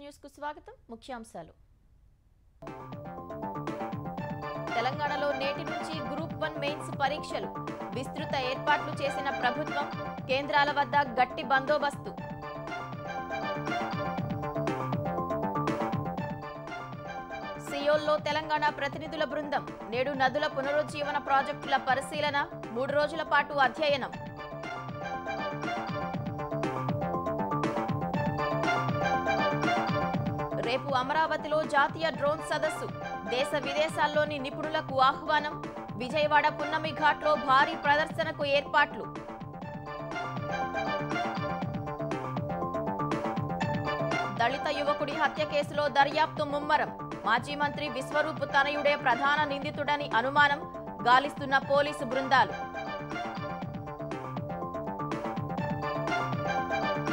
News కు స్వాగతం. ముఖ్యాంశాలు. తెలంగాణలో నేటి నుంచి గ్రూప్ 1 మెయిన్స్ పరీక్షలు. విస్తృత ఏర్పాట్లు చేసిన ప్రభుత్వం. కేంద్రాల వద్ద గట్టి బందోబస్తు. సియోల్లో తెలంగాణ ప్రతినిధుల బృందం. నేడు నదుల పునరుజ్జీవన ప్రాజెక్టుల పరిశీలన. 3 రోజుల పాటు అధ్యయనం. రేపు అమరావతిలో జాతీయ డ్రోన్ సదస్సు. దేశ విదేశాల్లోని నిపుణులకు ఆహ్వానం. విజయవాడ పున్నమి ఘాట్లో భారీ ప్రదర్శనకు ఏర్పాట్లు. దళిత యువకుడి హత్య కేసులో దర్యాప్తు ముమ్మరం. మాజీ మంత్రి విశ్వరూప్ తనయుడే ప్రధాన నిందితుడని అనుమానం. గాలిస్తున్న పోలీసు బృందాలు.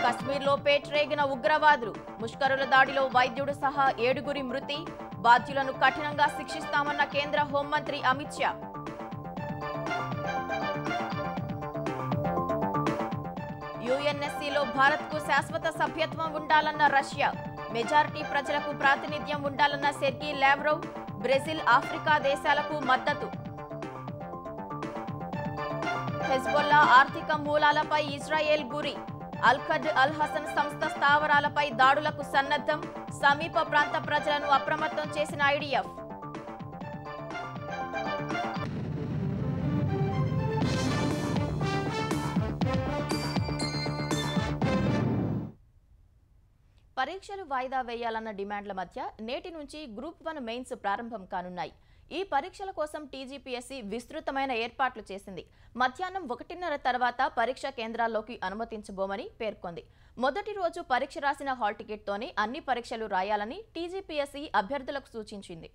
కశ్మీర్లో పేట్రేగిన ఉగ్రవాదులు. ముష్కరుల దాడిలో వైద్యుడు సహా 7గురి మృతి. బాధ్యులను కఠినంగా శిక్షిస్తామన్న కేంద్ర హోంమంత్రి అమిత్ షా. యుఎన్ఎస్సిలో భారత్కు శాశ్వత సభ్యత్వం ఉండాలన్న రష్యా. మెజారిటీ ప్రజలకు ప్రాతినిధ్యం ఉండాలన్న సెర్గీ లావ్రోవ్. బ్రెజిల్, ఆఫ్రికా దేశాలకు మద్దతు. హెజ్బొల్లా ఆర్థిక మూలాలపై ఇజ్రాయెల్ గురి. అల్ఖద్ అల్ హసన్ సంస్థ స్థావరాలపై దాడులకు సన్నద్ధం. సమీప ప్రాంత ప్రజలను అప్రమత్తం చేసిన ఐడిఎఫ్. పరీక్షలు వాయిదా వేయాలన్న డిమాండ్ల మధ్య నేటి నుంచి గ్రూప్ 1 మెయిన్స్ ప్రారంభం కానున్నాయి. ఈ పరీక్షల కోసం టీజీపీఎస్సీ విస్తృతమైన ఏర్పాట్లు చేసింది. మధ్యాహ్నం 1:30 తర్వాత పరీక్ష కేంద్రాల్లోకి అనుమతించబోమని పేర్కొంది. మొదటి రోజు పరీక్ష రాసిన హాల్ టికెట్తోనే అన్ని పరీక్షలు రాయాలని టీజీపీఎస్సీ అభ్యర్థులకు సూచించింది.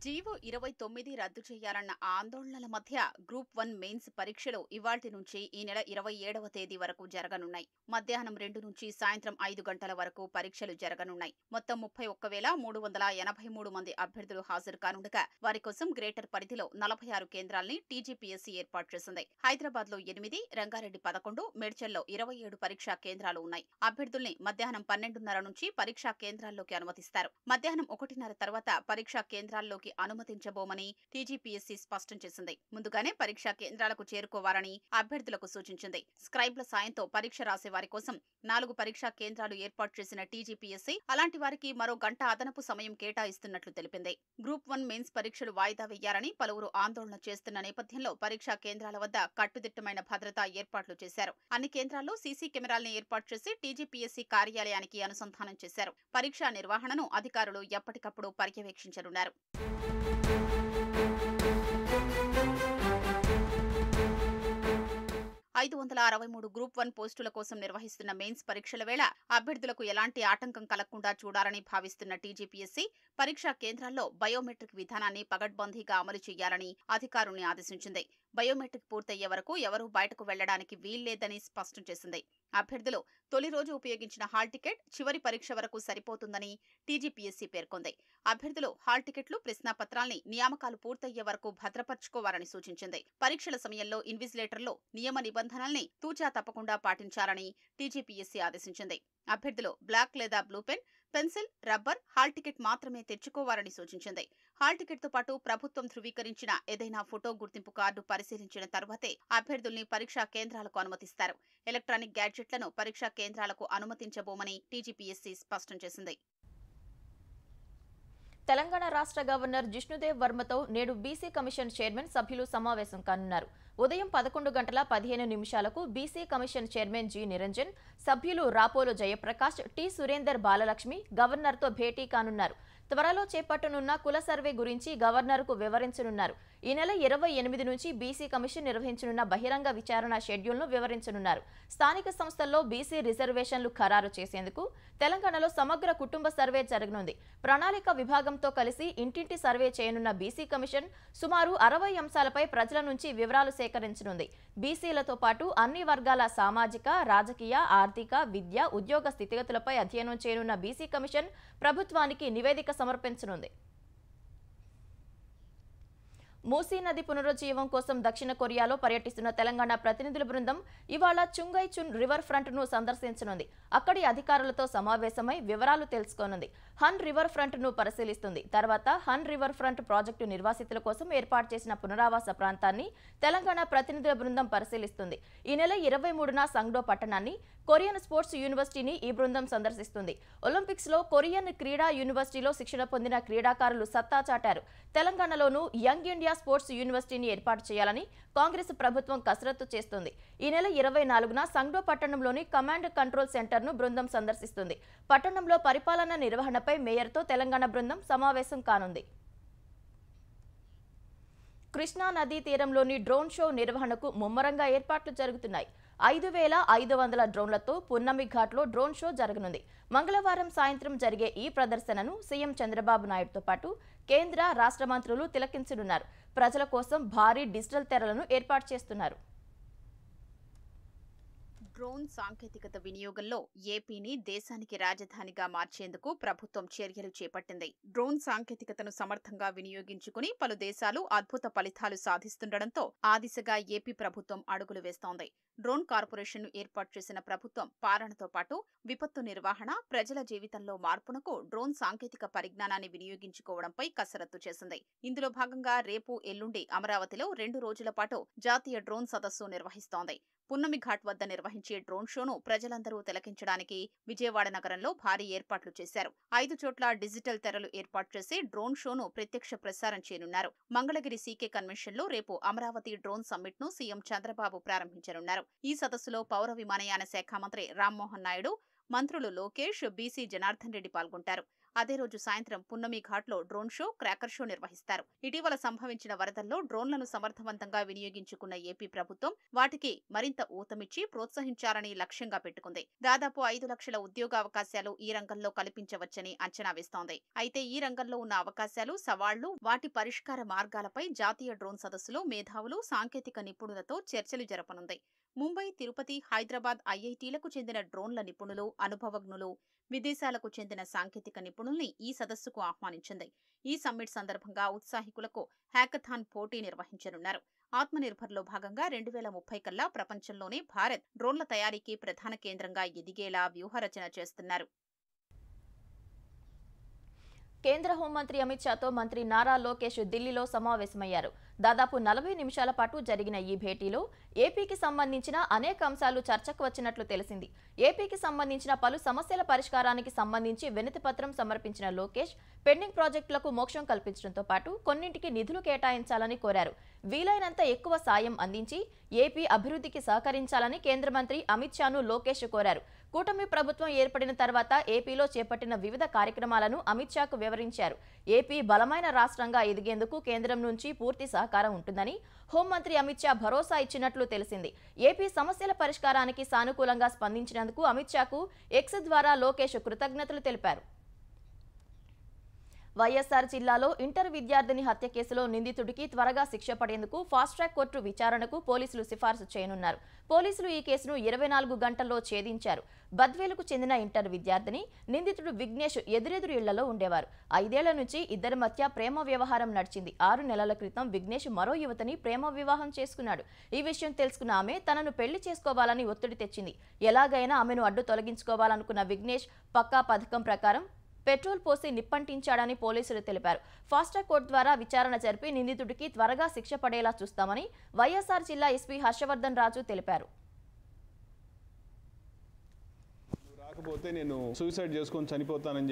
జీవో 29 రద్దు చేయాలన్న ఆందోళనల మధ్య గ్రూప్ 1 మెయిన్స్ పరీక్షలు ఇవాళ్టి నుంచి ఈ నెల 27వ తేదీ వరకు జరగనున్నాయి. మధ్యాహ్నం 2 నుంచి సాయంత్రం 5 గంటల వరకు పరీక్షలు జరగనున్నాయి. మొత్తం 31,383 మంది అభ్యర్థులు హాజరు కానుండగా వారి కోసం గ్రేటర్ పరిధిలో 46 కేంద్రాల్ని టీజీపీఎస్సీ ఏర్పాటు చేసింది. హైదరాబాద్ లో 8, రంగారెడ్డి 11, మేడ్చల్లో 27 పరీక్షా కేంద్రాలు ఉన్నాయి. అభ్యర్థుల్ని మధ్యాహ్నం 12:30 నుంచి పరీక్షా కేంద్రాల్లోకి అనుమతిస్తారు. మధ్యాహ్నం 1:30 తర్వాత పరీక్షా కేంద్రాల్లోకి అనుమతించబోమని టీజీపీఎస్సీ స్పష్టం చేసింది. ముందుగానే పరీక్షా కేంద్రాలకు చేరుకోవాలని అభ్యర్థులకు సూచించింది. స్క్రైబ్ల సాయంతో పరీక్ష రాసే వారి కోసం 4 పరీక్షా కేంద్రాలు ఏర్పాటు చేసిన టీజీపీఎస్సీ అలాంటి వారికి మరో గంట అదనపు సమయం కేటాయిస్తున్నట్లు తెలిపింది. గ్రూప్ 1 మెయిన్స్ పరీక్షలు వాయిదా వేయాలని పలువురు ఆందోళన చేస్తున్న నేపథ్యంలో పరీక్షా కేంద్రాల వద్ద కట్టుదిట్టమైన భద్రతా ఏర్పాట్లు చేశారు. అన్ని కేంద్రాల్లో సీసీ కెమెరాల్ని ఏర్పాటు చేసి టీజీపీఎస్సీ కార్యాలయానికి అనుసంధానం చేశారు. పరీక్షా నిర్వహణను అధికారులు ఎప్పటికప్పుడు పర్యవేక్షించనున్నారు. 563 గ్రూప్ 1 పోస్టుల కోసం నిర్వహిస్తున్న మెయిన్స్ పరీక్షల వేళ అభ్యర్థులకు ఎలాంటి ఆటంకం కలగకుండా చూడాలని భావిస్తున్న టీజీపీఎస్సీ పరీక్షా కేంద్రాల్లో బయోమెట్రిక్ విధానాన్ని పగడ్బందీగా అమలు చేయాలని అధికారుల్ని ఆదేశించింది. బయోమెట్రిక్ పూర్తయ్యే వరకు ఎవరూ బయటకు వెళ్లడానికి వీల్లేదని స్పష్టం చేసింది. అభ్యర్థులు తొలి రోజు ఉపయోగించిన హాల్ టికెట్ చివరి పరీక్ష వరకు సరిపోతుందని టీజీపీఎస్సీ పేర్కొంది. అభ్యర్థులు హాల్ టికెట్లు, ప్రశ్నాపత్రాల్ని నియామకాలు పూర్తయ్యే వరకు భద్రపర్చుకోవాలని సూచించింది. పరీక్షల సమయంలో ఇన్విజిలేటర్లు నియమ నిబంధనల్ని తూచా తప్పకుండా పాటించాలని టీజీపీఎస్సీ ఆదేశించింది. అభ్యర్థులు బ్లాక్ లేదా blue pen, pencil, rubber, hall ticket మాత్రమే తెచ్చుకోవాలని సూచించింది. హాల్ టికెట్ తో పాటు ప్రభుత్వం ధృవీకరించిన ఏదైనా ఫోటో గుర్తింపు కార్డు పరిశీలించిన తర్వాతే అభ్యర్థుల్ని పరీక్షా కేంద్రాలకు అనుమతిస్తారు. ఎలక్ట్రానిక్ గ్యాడ్జెట్లను పరీక్షా కేంద్రాలకు అనుమతించబోమని టీజీపీఎస్సీ స్పష్టం చేసింది. తెలంగాణ రాష్ట్ర గవర్నర్ జిష్ణుదేవ్ వర్మతో నేడు బీసీ కమిషన్ చైర్మన్ సభ్యులు సమావేశం కానున్నారు. ఉదయం 11:15 BC commission chairman G Niranjan, సభ్యులు రాపోలు జయప్రకాష్, టి సురేందర్ బాలలక్ష్మి గవర్నర్తో భేటీ కానున్నారు. త్వరలో చేపట్టనున్న కుల సర్వే గురించి గవర్నర్కు వివరించనున్నారు. ఈ నెల 28 నుంచి బీసీ కమిషన్ నిర్వహించనున్న బహిరంగ విచారణ షెడ్యూల్ను వివరించనున్నారు. స్థానిక సంస్థల్లో బీసీ రిజర్వేషన్లు ఖరారు చేసేందుకు తెలంగాణలో సమగ్ర కుటుంబ సర్వే జరగనుంది. ప్రణాళిక విభాగంతో కలిసి ఇంటింటి సర్వే చేయనున్న బీసీ కమిషన్ సుమారు 60 అంశాలపై ప్రజల నుంచి వివరాలు సేకరించనుంది. బీసీలతో పాటు అన్ని వర్గాల సామాజిక, రాజకీయ, ఆర్థిక, విద్య, ఉద్యోగ స్థితిగతులపై అధ్యయనం చేయనున్న బీసీ కమిషన్ ప్రభుత్వానికి నివేదిక సమర్పించనుంది. మూసీ నది పునరుజ్జీవం కోసం దక్షిణ కొరియాలో పర్యటిస్తున్న తెలంగాణ ప్రతినిధుల బృందం ఇవాళ చుంగై చున్ రివర్ ఫ్రంట్ ను సందర్శించనుంది. అక్కడి అధికారులతో సమావేశమై వివరాలు తెలుసుకోనుంది. హన్ రివర్ ఫ్రంట్ ను పరిశీలిస్తుంది. తర్వాత హన్ రివర్ ఫ్రంట్ ప్రాజెక్టు నిర్వాసితుల కోసం ఏర్పాటు చేసిన పునరావాస ప్రాంతాన్ని తెలంగాణ ప్రతినిధుల బృందం పరిశీలిస్తుంది. ఈ నెల 23న సంగ్డో పట్టణాన్ని, కొరియన్ స్పోర్ట్స్ యూనివర్సిటీని ఈ బృందం సందర్శిస్తుంది. ఒలింపిక్స్ లో కొరియన్ క్రీడా యూనివర్సిటీలో శిక్షణ పొందిన క్రీడాకారులు సత్తా చాటారు. తెలంగాణలోనూ యంగ్ ఇండియా స్పోర్ట్స్ యూనివర్సిటీని ఏర్పాటు చేయాలని కాంగ్రెస్ ప్రభుత్వం కసరత్తు చేస్తుంది. ఈ నెల 24న సంగ్డో పట్టణంలోని కమాండ్ కంట్రోల్ సెంటర్ ను బృందం సందర్శిస్తుంది. పట్టణంలో పరిపాలన నిర్వహణపై మేయర్తో తెలంగాణ బృందం సమావేశం కానుంది. కృష్ణా నదీ తీరంలోని డ్రోన్ షో నిర్వహణకు ముమ్మరంగా ఏర్పాట్లు జరుగుతున్నాయి. 5500 డ్రోన్లతో పున్నమి ఘాట్లో డ్రోన్ షో జరగనుంది. మంగళవారం సాయంత్రం జరిగే ఈ ప్రదర్శనను సీఎం చంద్రబాబు నాయుడుతో పాటు కేంద్ర, రాష్ట్ర మంత్రులు తిలకించనున్నారు. ప్రజల కోసం భారీ డిజిటల్ తెరలను ఏర్పాటు చేస్తున్నారు. డ్రోన్ సాంకేతికత వినియోగంలో ఏపీని దేశానికి రాజధానిగా మార్చేందుకు ప్రభుత్వం చర్యలు చేపట్టింది. డ్రోన్ సాంకేతికతను సమర్థంగా వినియోగించుకుని పలు దేశాలు అద్భుత ఫలితాలు సాధిస్తుండటంతో ఆ దిశగా ఏపీ ప్రభుత్వం అడుగులు వేస్తోంది. డ్రోన్ కార్పొరేషన్ ఏర్పాటు చేసిన ప్రభుత్వం పాలనతో పాటు విపత్తు నిర్వహణ, ప్రజల జీవితంలో మార్పునకు డ్రోన్ సాంకేతిక పరిజ్ఞానాన్ని వినియోగించుకోవడంపై కసరత్తు చేసింది. ఇందులో భాగంగా రేపు, ఎల్లుండి అమరావతిలో 2 రోజుల పాటు జాతీయ డ్రోన్ సదస్సు నిర్వహిస్తోంది. పున్నమి ఘాట్ వద్ద నిర్వహించే డ్రోన్ షోను ప్రజలందరూ తిలకించడానికి విజయవాడ నగరంలో భారీ ఏర్పాట్లు చేశారు. 5 చోట్ల డిజిటల్ తెరలు ఏర్పాటు చేసి డ్రోన్ షోను ప్రత్యక్ష ప్రసారం చేయనున్నారు. మంగళగిరి సీకే కన్వెన్షన్లో రేపు అమరావతి డ్రోన్ సమ్మిట్ ను సీఎం చంద్రబాబు ప్రారంభించనున్నారు. ఈ సదస్సులో పౌర విమానయాన శాఖ మంత్రి రామ్మోహన్ నాయుడు, మంత్రులు లోకేష్, బీసీ జనార్దన్ రెడ్డి పాల్గొంటారు. అదే రోజు సాయంత్రం పున్నమి ఘాట్లో డ్రోన్ షో, క్రాకర్ షో నిర్వహిస్తారు. ఇటీవల సంభవించిన వరదల్లో డ్రోన్లను సమర్థవంతంగా వినియోగించుకున్న ఏపీ ప్రభుత్వం వాటికి మరింత ఊతమిచ్చి ప్రోత్సహించాలని లక్ష్యంగా పెట్టుకుంది. దాదాపు 5 లక్షల ఉద్యోగావకాశాలు ఈ రంగంలో కల్పించవచ్చని అంచనా వేస్తోంది. అయితే ఈ రంగంలో ఉన్న అవకాశాలు, సవాళ్లు, వాటి పరిష్కార మార్గాలపై జాతీయ డ్రోన్ సదస్సులో మేధావులు, సాంకేతిక నిపుణులతో చర్చలు జరపనుంది. ముంబై, తిరుపతి, హైదరాబాద్ ఐఐటీలకు చెందిన డ్రోన్ల నిపుణులు, అనుభవజ్ఞులు, విదేశాలకు చెందిన సాంకేతిక నిపుణుల్ని ఈ సదస్సుకు ఆహ్వానించింది. ఈ సమ్మిట్ సందర్భంగా ఉత్సాహికులకు హ్యాకథాన్ పోటీ నిర్వహించనున్నారు. ఆత్మనిర్భర్లో భాగంగా 2030 కల్లా ప్రపంచంలోనే భారత్ డ్రోన్ల తయారీకి ప్రధాన కేంద్రంగా ఎదిగేలా వ్యూహరచన చేస్తున్నారు. కేంద్ర హోంమంత్రి అమిత్ షాతో మంత్రి నారా లోకేష్ ఢిల్లీలో సమావేశమయ్యారు. దాదాపు 40 నిమిషాల పాటు జరిగిన ఈ భేటీలో ఏపీకి సంబంధించిన అనేక అంశాలు చర్చకు వచ్చినట్లు తెలిసింది. ఏపీకి సంబంధించిన పలు సమస్యల పరిష్కారానికి సంబంధించి వినతి పత్రం సమర్పించిన లోకేష్ పెండింగ్ ప్రాజెక్టులకు మోక్షం కల్పించడంతో పాటు కొన్నింటికి నిధులు కేటాయించాలని కోరారు. వీలైనంత ఎక్కువ సాయం అందించి ఏపీ అభివృద్ధికి సహకరించాలని కేంద్ర మంత్రి అమిత్ షాను లోకేష్ కోరారు. కూటమి ప్రభుత్వం ఏర్పడిన తర్వాత ఏపీలో చేపట్టిన వివిధ కార్యక్రమాలను అమిత్ షాకు వివరించారు. ఏపీ బలమైన రాష్ట్రంగా ఎదిగేందుకు కేంద్రం నుంచి పూర్తి సహకారం ఉంటుందని హోంమంత్రి అమిత్ షా భరోసా ఇచ్చినట్లు తెలిసింది. ఏపీ సమస్యల పరిష్కారానికి సానుకూలంగా స్పందించినందుకు అమిత్ షాకు ఎక్స్ ద్వారా లోకేష్ కృతజ్ఞతలు తెలిపారు. వైఎస్ఆర్ జిల్లాలో ఇంటర్ విద్యార్థిని హత్య కేసులో నిందితుడికి త్వరగా శిక్ష పడేందుకు ఫాస్ట్ ట్రాక్ కోర్టు విచారణకు పోలీసులు సిఫార్సు చేయనున్నారు. పోలీసులు ఈ కేసును 24 గంటల్లో ఛేదించారు. బద్వేలుకు చెందిన ఇంటర్ విద్యార్థిని నిందితుడు విఘ్నేష్ ఎదురెదురు ఇళ్లలో ఉండేవారు. 5 ఏళ్ల నుంచి ఇద్దరి మధ్య ప్రేమ వ్యవహారం నడిచింది. 6 నెలల క్రితం విఘ్నేష్ మరో యువతిని ప్రేమ వివాహం చేసుకున్నాడు. ఈ విషయం తెలుసుకున్న ఆమె తనను పెళ్లి చేసుకోవాలని ఒత్తిడి తెచ్చింది. ఎలాగైనా ఆమెను అడ్డు తొలగించుకోవాలనుకున్న విఘ్నేష్ పక్కా పథకం ప్రకారం పెట్రోల్ పోసి నిప్పంటించాడని పోలీసులు తెలిపారు. ఫాస్ట్రాక్ కోర్టు ద్వారా విచారణ జరిపి నిందితుడికి త్వరగా శిక్ష పడేలా చూస్తామని వైఎస్ఆర్ జిల్లా ఎస్పీ హర్షవర్ధన్ రాజు తెలిపారు. కాకపోతే నేను సూసైడ్ చేసుకొని చనిపోతానని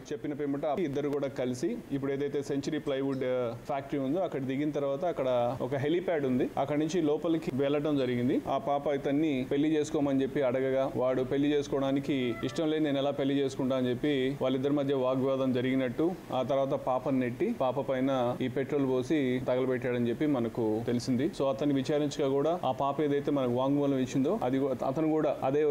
చెప్పిన పిమ్మట ఇద్దరు కూడా కలిసి ఇప్పుడు ఏదైతే సెంచరీ ప్లైవుడ్ ఫ్యాక్టరీ ఉందో అక్కడ దిగిన తర్వాత అక్కడ ఒక హెలిప్యాడ్ ఉంది, అక్కడ నుంచి లోపలికి వెళ్ళడం జరిగింది. ఆ పాప ఇతన్ని పెళ్లి చేసుకోమని చెప్పి అడగగా వాడు పెళ్లి చేసుకోవడానికి ఇష్టం లేదు, నేను ఎలా పెళ్లి చేసుకుంటా అని చెప్పి వాళ్ళిద్దరి మధ్య వాగ్వాదం జరిగినట్టు, ఆ తర్వాత పాపను నెట్టి పాప పైన ఈ పెట్రోల్ పోసి తగలబెట్టాడని చెప్పి మనకు తెలిసింది. సో అతన్ని విచారించగా కూడా ఆ పాప ఏదైతే మనకు వాంగ్మూలం ఇచ్చిందో అది అతను కూడా అదే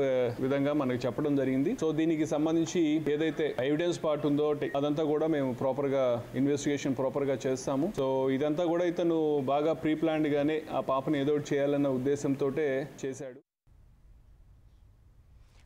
విధంగా మనకు చెప్పడం జరిగింది. సో దీనికి సంబంధించి ఏదైతే ఎవిడెన్స్ పార్ట్ ఉందో అదంతా కూడా మేము ప్రాపర్ గా ఇన్వెస్టిగేషన్ ప్రాపర్ గా చేస్తాము. సో ఇదంతా కూడా ఇతను బాగా ప్రీ ప్లాన్డ్ గానే ఆ పాపను ఏదో చేయాలన్న ఉద్దేశంతో చేశాడు.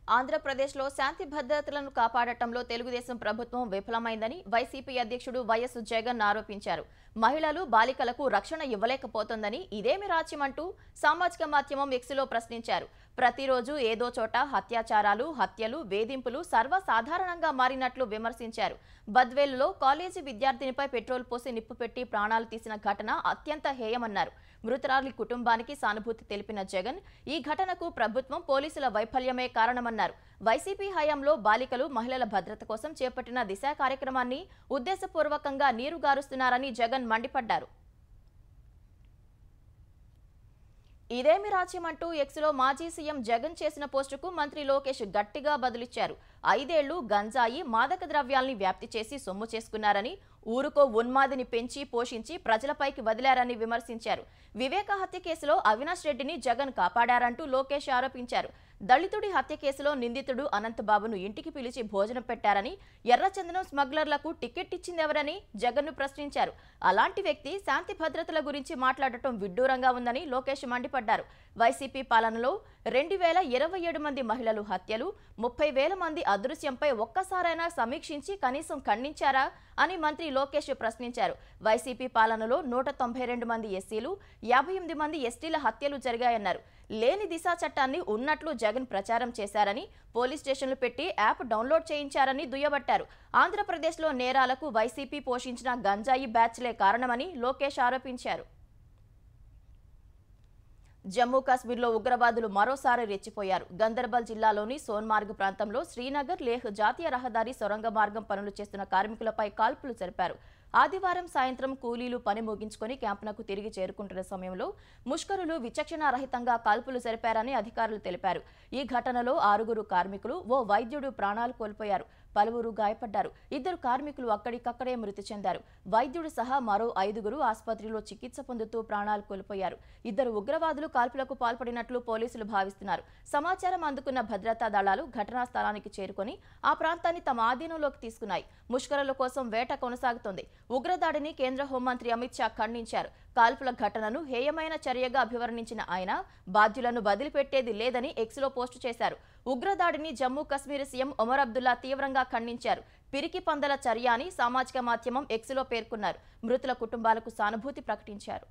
ఆంధ్రప్రదేశ్లో శాంతి భద్రతలను కాపాడటంలో తెలుగుదేశం ప్రభుత్వం విఫలమైందని వైసీపీ అధ్యక్షుడు వైఎస్ జగన్ ఆరోపించారు. మహిళలు, బాలికలకు రక్షణ ఇవ్వలేకపోతోందని ఇదేమి రాజ్యమంటూ సామాజిక మాధ్యమం ఎక్స్లో ప్రశ్నించారు. ప్రతిరోజు ఏదో చోట అత్యాచారాలు, హత్యలు, వేధింపులు సర్వసాధారణంగా మారినట్లు విమర్శించారు. బద్వేలులో కాలేజీ విద్యార్థినిపై పెట్రోల్ పోసి నిప్పు పెట్టి ప్రాణాలు తీసిన ఘటన అత్యంత హేయమన్నారు. మృతురాలి కుటుంబానికి సానుభూతి తెలిపిన జగన్ ఈ ఘటనకు ప్రభుత్వం, పోలీసుల వైఫల్యమే కారణమన్నారు. వైసీపీ హయాంలో బాలికలు, మహిళల భద్రత కోసం చేపట్టిన దిశ కార్యక్రమాన్ని ఉద్దేశపూర్వకంగా నీరుగారుస్తున్నారని జగన్ మండిపడ్డారు. ఇదేమి రాజ్యమంటూ ఎక్స్లో మాజీ సీఎం జగన్ చేసిన పోస్టుకు మంత్రి లోకేష్ గట్టిగా బదులిచ్చారు. 5 ఏళ్లు గంజాయి, మాదక ద్రవ్యాల్ని వ్యాప్తి చేసి సొమ్ము చేసుకున్నారని, ఊరుకో ఉన్మాదిని పెంచి పోషించి ప్రజలపైకి వదిలారని విమర్శించారు. వివేక హత్య కేసులో అవినాష్ రెడ్డిని జగన్ కాపాడారంటూ లోకేష్ ఆరోపించారు. దళితుడి హత్య కేసులో నిందితుడు అనంతబాబును ఇంటికి పిలిచి భోజనం పెట్టారని, ఎర్రచందనం స్మగ్లర్లకు టికెట్ ఇచ్చిందెవరని జగన్ను ప్రశ్నించారు. అలాంటి వ్యక్తి శాంతి భద్రతల గురించి మాట్లాడటం విడ్డూరంగా ఉందని లోకేష్ మండిపడ్డారు. వైసీపీ పాలనలో 2027 మంది మహిళలు హత్యలు, 30,000 మంది అదృశ్యంపై ఒక్కసారైనా సమీక్షించి కనీసం ఖండించారా అని మంత్రి లోకేష్ ప్రశ్నించారు. వైసీపీ పాలనలో 192 మంది ఎస్సీలు, 58 మంది ఎస్టీల హత్యలు జరిగాయన్నారు. లేని దిశ చట్టాన్ని ఉన్నట్లు జగన్ ప్రచారం చేశారని, పోలీస్ స్టేషన్లు పెట్టి యాప్ డౌన్లోడ్ చేయించారని దుయ్యబట్టారు. ఆంధ్రప్రదేశ్లో నేరాలకు వైసీపీ పోషించిన గంజాయి బ్యాచ్లే కారణమని లోకేష్ ఆరోపించారు. జమ్మూ కాశ్మీర్లో ఉగ్రవాదులు మరోసారి రెచ్చిపోయారు. గందర్బల్ జిల్లాలోని సోన్మార్గ్ ప్రాంతంలో శ్రీనగర్ లేహ్ జాతీయ రహదారి సొరంగ మార్గం పనులు చేస్తున్న కార్మికులపై కాల్పులు జరిపారు. ఆదివారం సాయంత్రం కూలీలు పని ముగించుకొని క్యాంపునకు తిరిగి చేరుకుంటున్న సమయంలో ముష్కరులు విచక్షణారహితంగా కాల్పులు జరిపారని అధికారులు తెలిపారు. ఈ ఘటనలో 6 కార్మికులు, ఓ వైద్యుడు ప్రాణాలు కోల్పోయారు. పలువురు గాయపడ్డారు. 2 కార్మికులు అక్కడికక్కడే మృతి చెందారు. వైద్యుడు సహా మరో 5 ఆసుపత్రిలో చికిత్స పొందుతూ ప్రాణాలు కోల్పోయారు. 2 ఉగ్రవాదులు కాల్పులకు పాల్పడినట్లు పోలీసులు భావిస్తున్నారు. సమాచారం అందుకున్న భద్రతా దళాలు ఘటనా స్థలానికి చేరుకొని ఆ ప్రాంతాన్ని తమ ఆధీనంలోకి తీసుకున్నాయి. ముష్కరుల కోసం వేట కొనసాగుతోంది. ఉగ్రదాడిని కేంద్ర హోంమంత్రి అమిత్ షా ఖండించారు. కాల్పుల ఘటనను హేయమైన చర్యగా అభివర్ణించిన ఆయన బాధ్యులను వదిలిపెట్టేది లేదని ఎక్స్లో పోస్టు చేశారు. ఉగ్రదాడిని జమ్మూ కశ్మీర్ సీఎం ఒమర్ అబ్దుల్లా తీవ్రంగా ఖండించారు. పిరికి పందల చర్య అని సామాజిక మాధ్యమం ఎక్స్లో పేర్కొన్నారు. మృతుల కుటుంబాలకు సానుభూతి ప్రకటించారు.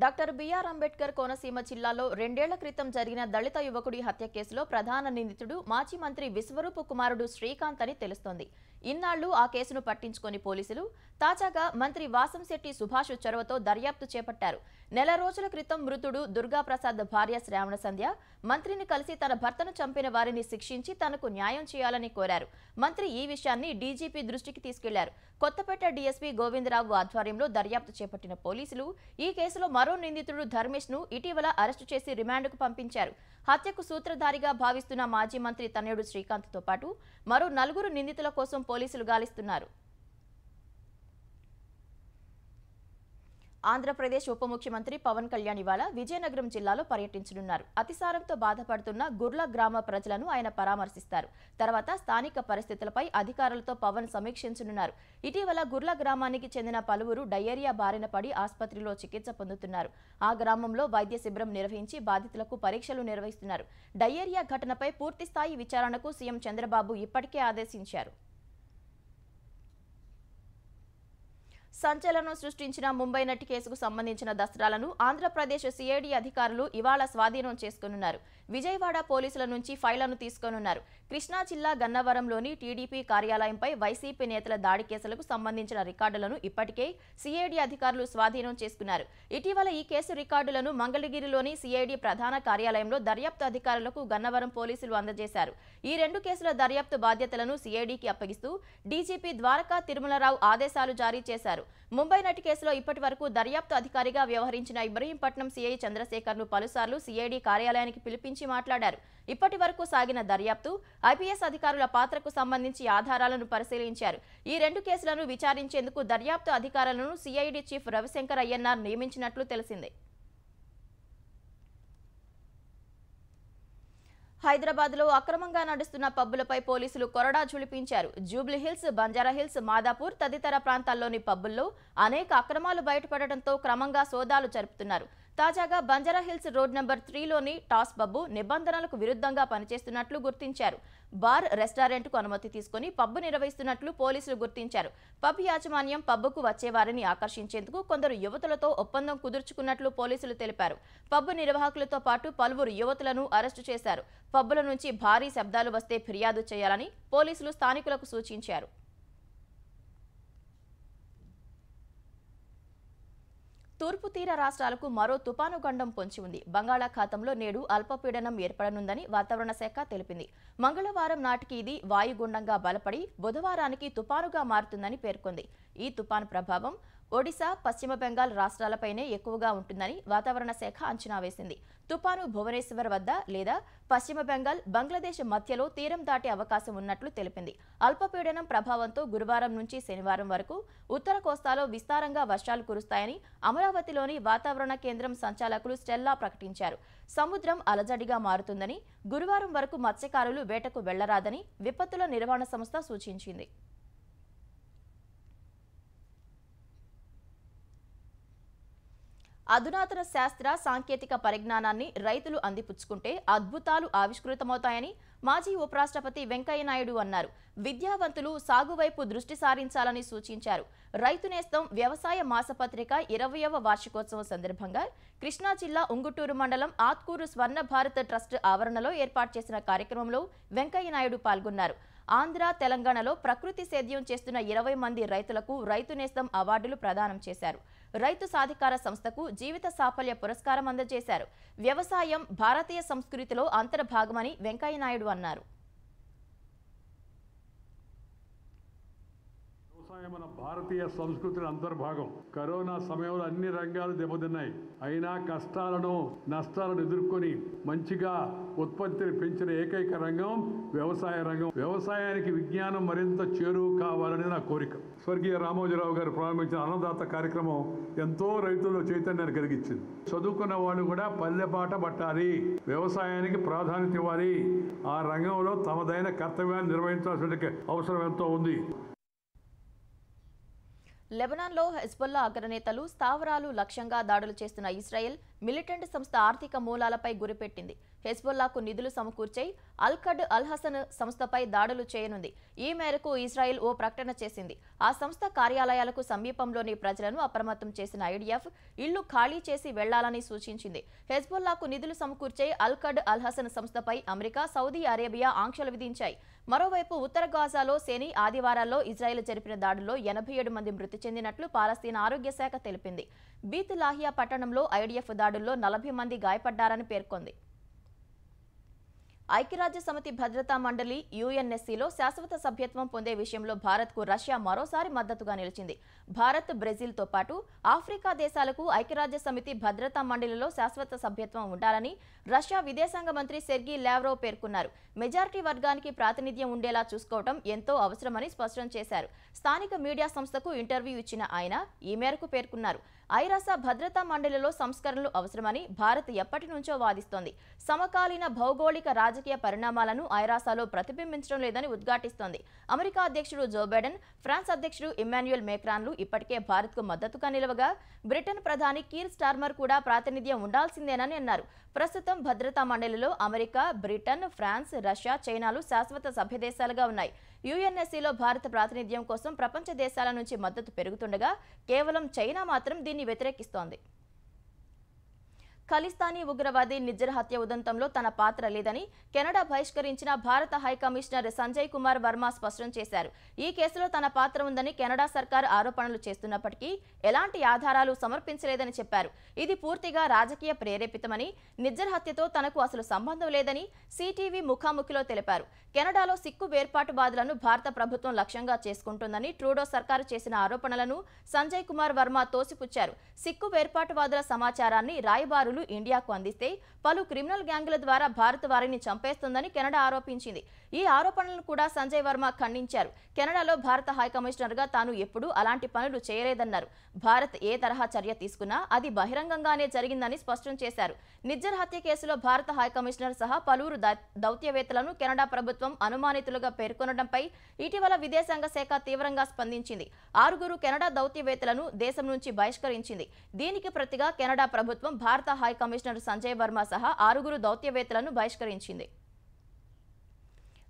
డాక్టర్ బిఆర్ అంబేద్కర్ కోనసీమ జిల్లాలో 2 ఏళ్ల క్రితం జరిగిన దళిత యువకుడి హత్య కేసులో ప్రధాన నిందితుడు మాజీ మంత్రి విశ్వరూప్ కుమారుడు శ్రీకాంత్ అని తెలుస్తోంది. ఇన్నాళ్లు ఆ కేసును పట్టించుకొని పోలీసులు తాజాగా మంత్రి వాసంశెట్టి సుభాష్ చొరవతో దర్యాప్తు చేపట్టారు. నెల రోజుల క్రితం మృతుడు దుర్గాప్రసాద్ భార్య శ్రావణ సంధ్య మంత్రిని కలిసి తన భర్తను చంపిన వారిని శిక్షించి తనకు న్యాయం చేయాలని కోరారు. మంత్రి ఈ విషయాన్ని డీజీపీ దృష్టికి తీసుకెళ్లారు. కొత్తపేట డీఎస్పీ గోవిందరావు ఆధ్వర్యంలో దర్యాప్తు చేపట్టిన పోలీసులు ఈ కేసులో మరో నిందితుడు ధర్మేష్ ను ఇటీవల అరెస్టు చేసి రిమాండ్కు పంపించారు. హత్యకు సూత్రధారిగా భావిస్తున్న మాజీ మంత్రి తనయుడు శ్రీకాంత్తో పాటు మరో 4 నిందితుల కోసం పోలీసులు గాలిస్తున్నారు. ఆంధ్రప్రదేశ్ ఉప ముఖ్యమంత్రి పవన్ కళ్యాణ్ ఇవాళ విజయనగరం జిల్లాలో పర్యటించనున్నారు. అతిసారంతో బాధపడుతున్న గుర్ల గ్రామ ప్రజలను ఆయన పరామర్శిస్తారు. తర్వాత స్థానిక పరిస్థితులపై అధికారులతో పవన్ సమీక్షించనున్నారు. ఇటీవల గుర్ల గ్రామానికి చెందిన పలువురు డయేరియా బారిన పడి ఆసుపత్రిలో చికిత్స పొందుతున్నారు. ఆ గ్రామంలో వైద్య శిబిరం నిర్వహించి బాధితులకు పరీక్షలు నిర్వహిస్తున్నారు. డయేరియా ఘటనపై పూర్తిస్థాయి విచారణకు సీఎం చంద్రబాబు ఇప్పటికే ఆదేశించారు. సంచలనం సృష్టించిన ముంబై నటి కేసుకు సంబంధించిన దస్త్రాలను ఆంధ్రప్రదేశ్ సిఐడి అధికారులు ఇవాళ స్వాధీనం చేసుకున్నారు. విజయవాడ పోలీసుల నుంచి ఫైళ్లను తీసుకున్నారు. కృష్ణా జిల్లా గన్నవరంలోని టీడీపీ కార్యాలయంపై వైసీపీ నేతల దాడి కేసులకు సంబంధించిన రికార్డులను ఇప్పటికే సిఐడి అధికారులు స్వాధీనం చేసుకున్నారు. ఇటీవల ఈ కేసు రికార్డులను మంగళగిరిలోని సిఐడి ప్రధాన కార్యాలయంలో దర్యాప్తు అధికారులకు గన్నవరం పోలీసులు అందజేశారు. ఈ 2 కేసుల దర్యాప్తు బాధ్యతలను సిఐడికి అప్పగిస్తూ డీజీపీ ద్వారకా తిరుమలరావు ఆదేశాలు జారీ చేశారు. ముంబై నటి కేసులో ఇప్పటి వరకు దర్యాప్తు అధికారిగా వ్యవహరించిన ఇబ్రహీంపట్నం సీఐ చంద్రశేఖర్ ను పలుసార్లు సిఐడి కార్యాలయానికి పిలిపించి మాట్లాడారు. ఇప్పటి వరకు సాగిన దర్యాప్తు, ఐపీఎస్ అధికారుల పాత్రకు సంబంధించి ఆధారాలను పరిశీలించారు. ఈ 2 కేసులను విచారించేందుకు దర్యాప్తు అధికారులను సిఐడి చీఫ్ రవిశంకర్ అయ్యన్నార్ నియమించినట్లు తెలిసిందే. హైదరాబాద్లో అక్రమంగా నడుస్తున్న పబ్బులపై పోలీసులు కొరడా ఝుళిపించారు. జూబ్లీహిల్స్, బంజారాహిల్స్, మాదాపూర్ తదితర ప్రాంతాల్లోని పబ్బుల్లో అనేక అక్రమాలు బయటపడటంతో క్రమంగా సోదాలు జరుపుతున్నారు. తాజాగా బంజారాహిల్స్ రోడ్ నెంబర్ 3లోని టాస్ పబ్బు నిబంధనలకు విరుద్ధంగా పనిచేస్తున్నట్లు గుర్తించారు. బార్, రెస్టారెంట్కు అనుమతి తీసుకుని పబ్బు నిర్వహిస్తున్నట్లు పోలీసులు గుర్తించారు. పబ్ యాజమాన్యం పబ్బుకు వచ్చేవారిని ఆకర్షించేందుకు కొందరు యువతులతో ఒప్పందం కుదుర్చుకున్నట్లు పోలీసులు తెలిపారు. పబ్బు నిర్వాహకులతో పాటు పలువురు యువతులను అరెస్టు చేశారు. పబ్బుల నుంచి భారీ శబ్దాలు వస్తే ఫిర్యాదు చేయాలని పోలీసులు స్థానికులకు సూచించారు. తూర్పు తీర రాష్ట్రాలకు మరో తుపాను గండం పొంచి ఉంది. బంగాళాఖాతంలో నేడు అల్పపీడనం ఏర్పడనుందని వాతావరణ శాఖ తెలిపింది. మంగళవారం నాటికి ఇది వాయుగుండంగా బలపడి బుధవారానికి తుపానుగా మారుతుందని పేర్కొంది. ఈ తుపాను ప్రభావం ఒడిశా, పశ్చిమ బెంగాల్ రాష్ట్రాలపైనే ఎక్కువగా ఉంటుందని వాతావరణ శాఖ అంచనా వేసింది. తుపాను భువనేశ్వర్ వద్ద లేదా పశ్చిమ బెంగాల్, బంగ్లాదేశ్ మధ్యలో తీరం దాటే అవకాశం ఉన్నట్లు తెలిపింది. అల్పపీడనం ప్రభావంతో గురువారం నుంచి శనివారం వరకు ఉత్తర కోస్తాలో విస్తారంగా వర్షాలు కురుస్తాయని అమరావతిలోని వాతావరణ కేంద్రం సంచాలకులు స్టెల్లా ప్రకటించారు. సముద్రం అలజడిగా మారుతుందని, గురువారం వరకు మత్స్యకారులు వేటకు వెళ్లరాదని విపత్తుల నిర్వహణ సంస్థ సూచించింది. అధునాతన శాస్త్ర సాంకేతిక పరిజ్ఞానాన్ని రైతులు అందిపుచ్చుకుంటే అద్భుతాలు ఆవిష్కృతమవుతాయని మాజీ ఉపరాష్ట్రపతి వెంకయ్యనాయుడు అన్నారు. విద్యావంతులు సాగు వైపు దృష్టి సారించాలని సూచించారు. రైతు నేస్తం వ్యవసాయ మాసపత్రిక 20వ వార్షికోత్సవం సందర్భంగా కృష్ణా జిల్లా ఉంగుటూరు మండలం ఆత్కూరు స్వర్ణ భారత్ ట్రస్ట్ ఆవరణలో ఏర్పాటు చేసిన కార్యక్రమంలో వెంకయ్యనాయుడు పాల్గొన్నారు. ఆంధ్ర, తెలంగాణలో ప్రకృతి సేద్యం చేస్తున్న 20 మంది రైతులకు రైతు నేస్తం అవార్డులు ప్రదానం చేశారు. రైతు సాధికార సంస్థకు జీవిత సాఫల్య పురస్కారం అందజేశారు. వ్యవసాయం భారతీయ సంస్కృతిలో అంతర్భాగమని వెంకయ్యనాయుడు అన్నారు. మన భారతీయ సంస్కృతి అంతర్భాగం. కరోనా సమయంలో అన్ని రంగాలు దెబ్బతిన్నాయి. అయినా కష్టాలను, నష్టాలను ఎదుర్కొని మంచిగా ఉత్పత్తిని పెంచిన ఏకైక రంగం వ్యవసాయ రంగం. వ్యవసాయానికి విజ్ఞానం మరింత చేరువు కావాలని నా కోరిక. స్వర్గీయ రామోజీరావు గారు ప్రారంభించిన అన్నదాత కార్యక్రమం ఎంతో రైతుల్లో చైతన్యాన్ని కలిగించింది. చదువుకున్న వాళ్ళు కూడా పల్లెపాట పట్టాలి, వ్యవసాయానికి ప్రాధాన్యత ఇవ్వాలి, ఆ రంగంలో తమదైన కర్తవ్యాన్ని నిర్వహించాల్సిన అవసరం ఎంతో ఉంది. లెబనాన్లో హెజ్బొల్లా అగ్రనేతలు స్థావరాలు లక్ష్యంగా దాడులు చేస్తున్న ఇజ్రాయెల్ మిలిటెంట్ సంస్థ ఆర్థిక మూలాలపై గురిపెట్టింది. హెజ్బొల్లాకు నిధులు సమకూర్చే అల్కడ్ అల్హసన్ సంస్థపై దాడులు చేయనుంది. ఈ మేరకు ఇజ్రాయెల్ ఓ ప్రకటన చేసింది. ఆ సంస్థ కార్యాలయాలకు సమీపంలోని ప్రజలను అప్రమత్తం చేసిన ఐడిఎఫ్ ఇళ్లు ఖాళీ చేసి వెళ్లాలని సూచించింది. హెజ్బొల్లాకు నిధులు సమకూర్చే అల్కడ్ అల్హసన్ సంస్థపై అమెరికా, సౌదీ అరేబియా ఆంక్షలు విధించాయి. మరోవైపు ఉత్తర గాజాలో శని, ఆదివారాల్లో ఇజ్రాయెల్ జరిపిన దాడుల్లో 87 మంది మృతి చెందినట్లు పాలస్తీనా ఆరోగ్య శాఖ తెలిపింది. బీత్ లాహియా పట్టణంలో ఐడిఎఫ్ దాడుల్లో 40 మంది గాయపడ్డారని పేర్కొంది. ఐక్యరాజ్య సమితి భద్రతా మండలి యుఎన్ఎస్సీలో శాశ్వత సభ్యత్వం పొందే విషయంలో భారత్కు రష్యా మరోసారి మద్దతుగా నిలిచింది. భారత్, బ్రెజిల్తో పాటు ఆఫ్రికా దేశాలకు ఐక్యరాజ్య సమితి భద్రతా మండలిలో శాశ్వత సభ్యత్వం ఉండాలని రష్యా విదేశాంగ మంత్రి సెర్గీ లావ్రోవ్ పేర్కొన్నారు. మెజారిటీ వర్గానికి ప్రాతినిధ్యం ఉండేలా చూసుకోవడం ఎంతో అవసరమని స్పష్టం చేశారు. స్థానిక మీడియా సంస్థకు ఇంటర్వ్యూ ఇచ్చిన ఆయన ఈ మేరకు పేర్కొన్నారు. ఐరాస భద్రతా మండలిలో సంస్కరణలు అవసరమని భారత్ ఎప్పటి నుంచో వాదిస్తోంది. సమకాలీన భౌగోళిక రాజకీయ పరిణామాలను ఐరాసాలో ప్రతిబింబించడం లేదని ఉద్ఘాటిస్తోంది. అమెరికా అధ్యక్షుడు జో బైడెన్, ఫ్రాన్స్ అధ్యక్షుడు ఇమ్మాన్యుయల్ మేక్రాన్లు ఇప్పటికే భారత్కు మద్దతుగా నిలవగా బ్రిటన్ ప్రధాని కీర్ స్టార్మర్ కూడా ప్రాతినిధ్యం ఉండాల్సిందేనని అన్నారు. ప్రస్తుతం భద్రతా మండలిలో అమెరికా, బ్రిటన్, ఫ్రాన్స్, రష్యా, చైనాలు శాశ్వత సభ్యదేశాలుగా ఉన్నాయి. యుఎన్ఎస్సీలో భారత ప్రాతినిధ్యం కోసం ప్రపంచ దేశాల నుంచి మద్దతు పెరుగుతుండగా కేవలం చైనా మాత్రం దీన్ని వ్యతిరేకిస్తోంది. ఖలిస్తానీ ఉగ్రవాది నిజ్జర్ హత్య ఉదంతంలో తన పాత్ర లేదని కెనడా బహిష్కరించిన భారత హైకమిషనర్ సంజయ్ కుమార్ వర్మ స్పష్టం చేశారు. ఈ కేసులో తన పాత్ర ఉందని కెనడా సర్కార్ ఆరోపణలు చేస్తున్నప్పటికీ ఎలాంటి ఆధారాలు సమర్పించలేదని చెప్పారు. ఇది పూర్తిగా రాజకీయ ప్రేరేపితమని, నిజ్జర్ హత్యతో తనకు అసలు సంబంధం లేదని సిటీవీ ముఖాముఖిలో తెలిపారు. కెనడాలో సిక్కు వేర్పాటువాదులను భారత ప్రభుత్వం లక్ష్యంగా చేసుకుంటుందని ట్రూడో సర్కారు చేసిన ఆరోపణలను సంజయ్ కుమార్ వర్మ తోసిపుచ్చారు. సిక్కు వేర్పాటువాదుల సమాచారాన్ని రాయబారులు పనులు ఇండియాకు అందిస్తే పలు క్రిమినల్ గ్యాంగుల ద్వారా భారత్ వారిని చంపేస్తుందని కెనడా ఆరోపించింది. ఈ ఆరోపణలను కూడా సంజయ్ వర్మ ఖండించారు. కెనడాలో భారత హైకమిషనర్గా తాను ఎప్పుడూ అలాంటి పనులు చేయలేదన్నారు. భారత్ ఏ తరహా చర్య తీసుకున్నా అది బహిరంగంగానే జరిగిందని స్పష్టం చేశారు. నిజ్జర్ హత్య కేసులో భారత హైకమిషనర్ సహా పలువురు దౌత్యవేత్తలను కెనడా ప్రభుత్వం అనుమానితులుగా పేర్కొనడంపై ఇటీవల విదేశాంగ శాఖ తీవ్రంగా స్పందించింది. 6 కెనడా దౌత్యవేత్తలను దేశం నుంచి బహిష్కరించింది. దీనికి ప్రతిగా కెనడా ప్రభుత్వం భారత హైకమిషనర్ సంజయ్ వర్మ సహా 6 దౌత్యవేత్తలను బహిష్కరించింది.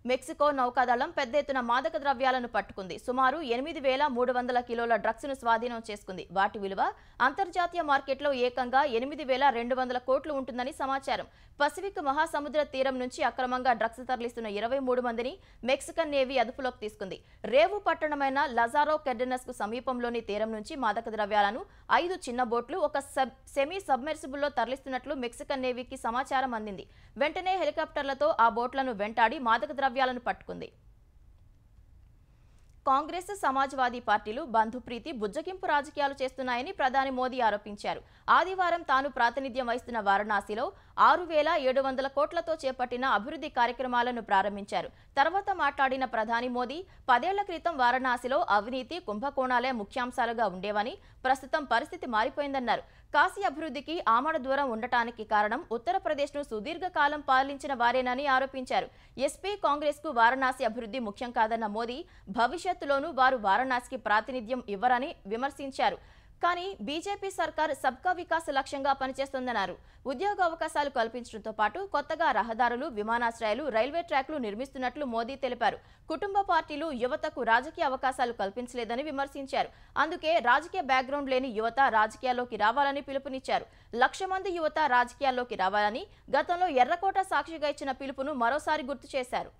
మెక్సికో నౌకాదళం పెద్ద ఎత్తున మాదక ద్రవ్యాలను పట్టుకుంది. సుమారు 8,300 కిలోల డ్రగ్స్ ను స్వాధీనం చేసుకుంది. వాటి విలువ అంతర్జాతీయ మార్కెట్లో ఏకంగా 8,200 కోట్లు ఉంటుందని సమాచారం. పసిఫిక్ మహాసముద్ర తీరం నుంచి అక్రమంగా డ్రగ్స్ తరలిస్తున్న 23 మందిని మెక్సికన్ నేవీ అదుపులోకి తీసుకుంది. రేవు పట్టణమైన లజారో కెర్డెనస్ కు సమీపంలోని తీరం నుంచి మాదక ద్రవ్యాలను 5 చిన్న బోట్లు ఒక సెమీ సబ్మెర్సిబుల్లో తరలిస్తున్నట్లు మెక్సికన్ నేవీకి సమాచారం అందింది. వెంటనే హెలికాప్టర్లతో ఆ బోట్లను వెంటాడి మాదక ద్రవ్యాలను పట్టుకుంది. కాంగ్రెస్, సమాజ్వాదీ పార్టీలు బంధుప్రీతి, బుజ్జగింపు రాజకీయాలు చేస్తున్నాయని ప్రధాని మోదీ ఆరోపించారు. ఆదివారం తాను ప్రాతినిధ్యం వహిస్తున్న వారణాసిలో 6,700 కోట్లతో చేపట్టిన అభివృద్ధి కార్యక్రమాలను ప్రారంభించారు. తర్వాత మాట్లాడిన ప్రధాని మోదీ 10 ఏళ్ల క్రితం వారణాసిలో అవినీతి, కుంభకోణాలే ముఖ్యాంశాలుగా ఉండేవని, ప్రస్తుతం పరిస్థితి మారిపోయిందన్నారు. కాశీ అభివృద్ధికి ఆమడ దూరం ఉండటానికి కారణం ఉత్తరప్రదేశ్ను సుదీర్ఘకాలం పాలించిన వారేనని ఆరోపించారు. ఎస్పీ, కాంగ్రెస్కు వారణాసి అభివృద్ధి ముఖ్యం కాదన్న మోదీ భవిష్యత్తులోనూ వారు వారణాసికి ప్రాతినిధ్యం ఇవ్వరని విమర్శించారు. కానీ బీజేపీ సర్కార్ సబ్కా వికాస్ లక్ష్యంగా పనిచేస్తోందన్నారు. ఉద్యోగ అవకాశాలు కల్పించడంతో పాటు కొత్తగా రహదారులు, విమానాశ్రయాలు, రైల్వే ట్రాక్లు నిర్మిస్తున్నట్లు మోదీ తెలిపారు. కుటుంబ పార్టీలు యువతకు రాజకీయ అవకాశాలు కల్పించలేదని విమర్శించారు. అందుకే రాజకీయ బ్యాక్గ్రౌండ్ లేని యువత రాజకీయాల్లోకి రావాలని పిలుపునిచ్చారు. 1,00,000 మంది యువత రాజకీయాల్లోకి రావాలని గతంలో ఎర్రకోట సాక్షిగా ఇచ్చిన పిలుపును మరోసారి గుర్తు చేశారు.